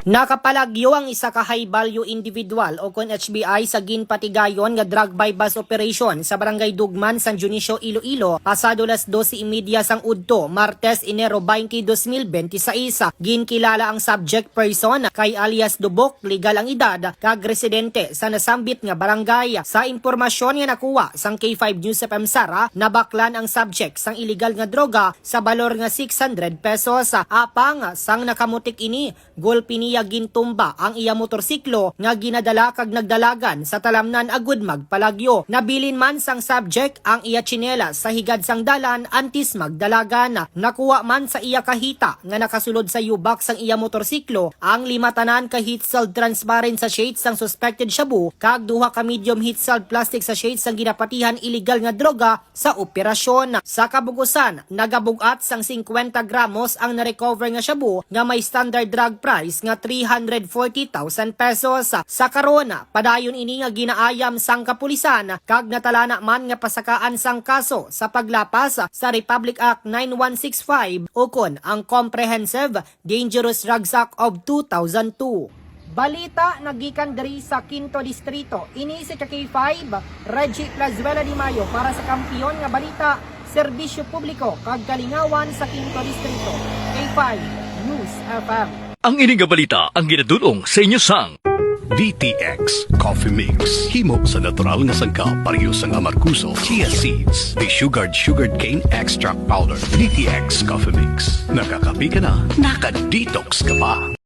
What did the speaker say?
Nakapalagyo ang isa ka high value individual o kon HBI sa ginpatigayon nga drug bypass operation sa Barangay Dugman, San Dionisio, Iloilo, pasado las 12:30 sang udto, Martes, Enero 20, 2026. Ginkilala ang subject person kay alias Dubok, legal ang edad, kag residente sa nasambit nga barangay. Sa impormasyon nga nakuha sang K5 News FM Sara, nabaklan ang subject sang illegal nga droga sa balor nga 600 pesos. Apang sang nakamutik ini, gulpi niya gintumba ang iya motorsiklo nga ginadala kag nagdalagan sa talamnan agud magpalagyo. Nabilin man sang subject ang iya tsinelas sa higad sang dalan antis magdalagan. Nakuha man sa iya kahita nga nakasulod sa yubak sang iya motorsiklo ang 5 tanan ka heat sealed transparent sa shades sang suspected shabu kag 2 ka medium heat sealed plastic sa shades sang ginapatihan illegal nga droga sa operasyon. Sa kabugusan, nagabugat sang 50 gramos ang narecover nga shabu nga may standard drug price nga 340,000 pesos. Sa karona, padayon ini nga ginaayam sang kapulisan kag natalana man nga pasakaan sang kaso sa paglapas sa Republic Act 9165 ukon ang Comprehensive Dangerous Drugs Act of 2002. Balita nagikan diri sa Quinto Distrito. Ini si K5 Reggie Plazuela Di Mayo para sa kampiyon nga balita, serbisyo publiko kag kalingawan sa Quinto Distrito. K5 News FM. Ang ining balita ang ginadulong sa inyo sang DTX Coffee Mix. Himo sa natural nga sangka pareho sang amarkuso, chia seeds, sugared cane extract powder. DTX Coffee Mix. Nakakapi ka na, naka-detox ka pa.